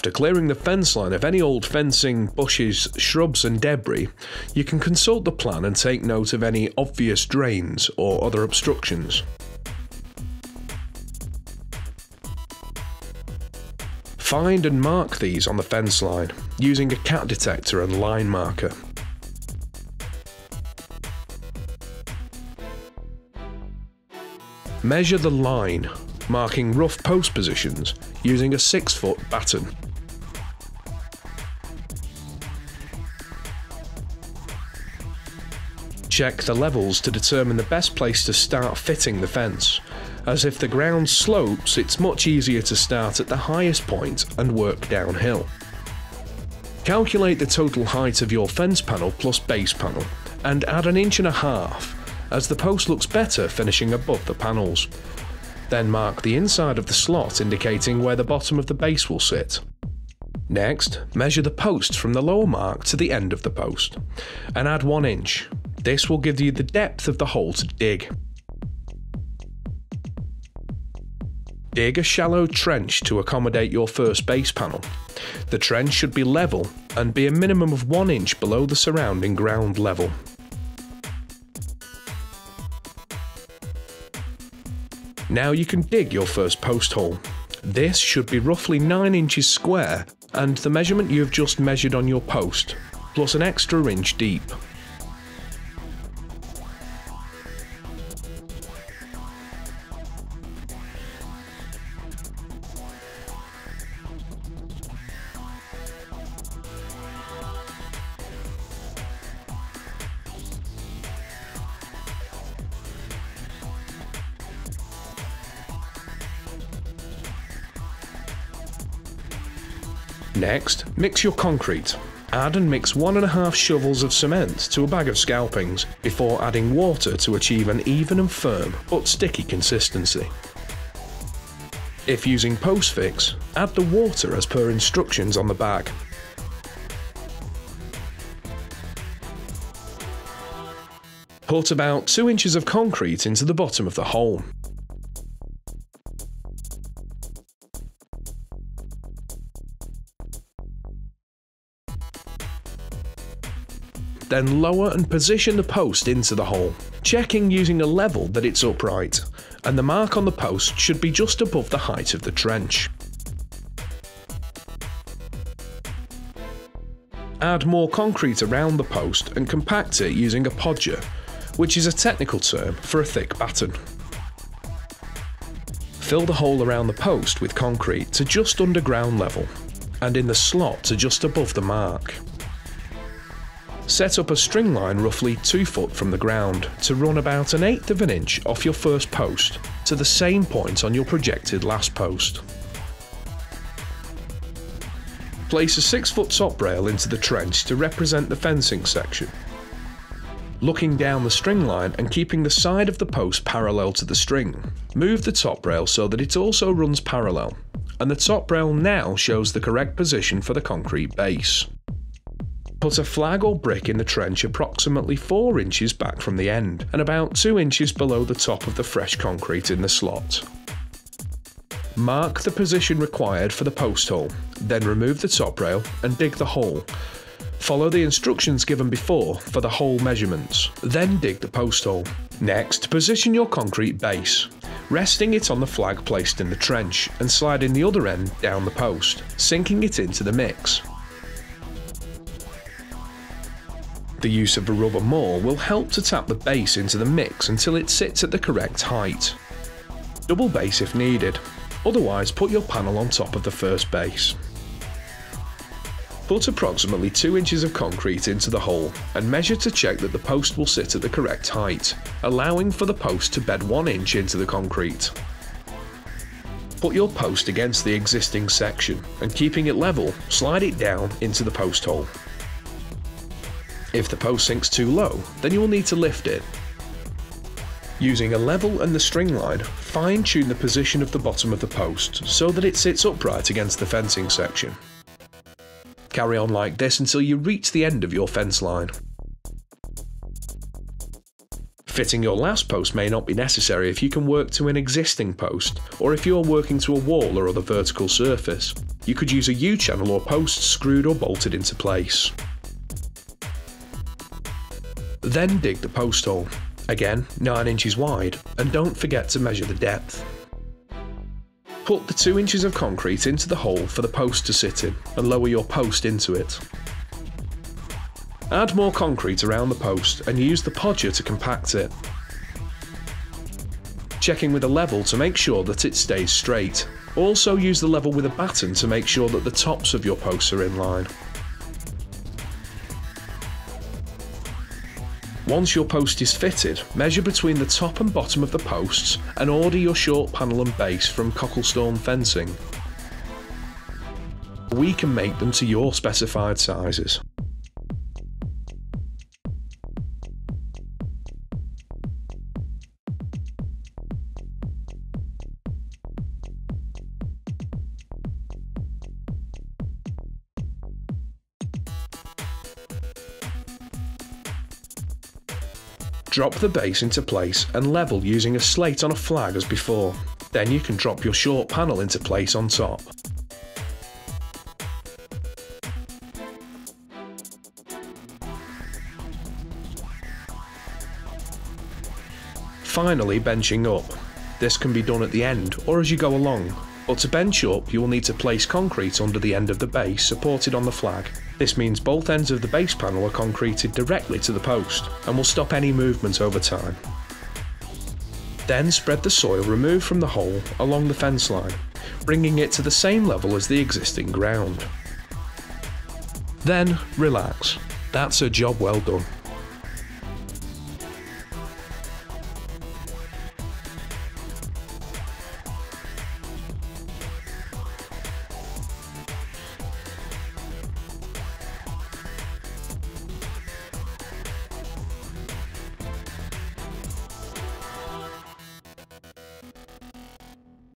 After clearing the fence line of any old fencing, bushes, shrubs and debris, you can consult the plan and take note of any obvious drains or other obstructions. Find and mark these on the fence line, using a cat detector and line marker. Measure the line, marking rough post positions, using a 6-foot batten. Check the levels to determine the best place to start fitting the fence, as if the ground slopes, it's much easier to start at the highest point and work downhill. Calculate the total height of your fence panel plus base panel, and add 1.5 inches, as the post looks better finishing above the panels. Then mark the inside of the slot, indicating where the bottom of the base will sit. Next, measure the post from the lower mark to the end of the post, and add 1 inch. This will give you the depth of the hole to dig. Dig a shallow trench to accommodate your first base panel. The trench should be level and be a minimum of 1 inch below the surrounding ground level. Now you can dig your first post hole. This should be roughly 9 inches square, and the measurement you have just measured on your post, plus an extra inch deep. Next, mix your concrete. Add and mix 1.5 shovels of cement to a bag of scalpings before adding water to achieve an even and firm but sticky consistency. If using post fix, add the water as per instructions on the bag. Put about 2 inches of concrete into the bottom of the hole. Then lower and position the post into the hole, checking using a level that it's upright, and the mark on the post should be just above the height of the trench. Add more concrete around the post and compact it using a podger, which is a technical term for a thick batten. Fill the hole around the post with concrete to just under ground level, and in the slot to just above the mark. Set up a string line roughly 2 foot from the ground to run about 1/8 inch off your first post to the same point on your projected last post. Place a 6-foot top rail into the trench to represent the fencing section. Looking down the string line and keeping the side of the post parallel to the string, move the top rail so that it also runs parallel, and the top rail now shows the correct position for the concrete base. Put a flag or brick in the trench approximately 4 inches back from the end and about 2 inches below the top of the fresh concrete in the slot. Mark the position required for the post hole, then remove the top rail and dig the hole. Follow the instructions given before for the hole measurements, then dig the post hole. Next, position your concrete base, resting it on the flag placed in the trench and sliding the other end down the post, sinking it into the mix. The use of a rubber maul will help to tap the base into the mix until it sits at the correct height. Double base if needed, otherwise put your panel on top of the first base. Put approximately 2 inches of concrete into the hole and measure to check that the post will sit at the correct height, allowing for the post to bed 1 inch into the concrete. Put your post against the existing section and keeping it level, slide it down into the post hole. If the post sinks too low, then you will need to lift it. Using a level and the string line, fine-tune the position of the bottom of the post so that it sits upright against the fencing section. Carry on like this until you reach the end of your fence line. Fitting your last post may not be necessary if you can work to an existing post, or if you're working to a wall or other vertical surface. You could use a U-channel or post screwed or bolted into place. Then dig the post hole, again 9 inches wide, and don't forget to measure the depth. Put the 2 inches of concrete into the hole for the post to sit in, and lower your post into it. Add more concrete around the post and use the podger to compact it. Checking with a level to make sure that it stays straight. Also use the level with a batten to make sure that the tops of your posts are in line. Once your post is fitted, measure between the top and bottom of the posts and order your short panel and base from Cocklestorm fencing. We can make them to your specified sizes. Drop the base into place and level using a slate on a flag as before. Then you can drop your short panel into place on top. Finally, benching up. This can be done at the end or as you go along, but to bench up you will need to place concrete under the end of the base supported on the flag. This means both ends of the base panel are concreted directly to the post and will stop any movement over time. Then spread the soil removed from the hole along the fence line, bringing it to the same level as the existing ground. Then relax. That's a job well done.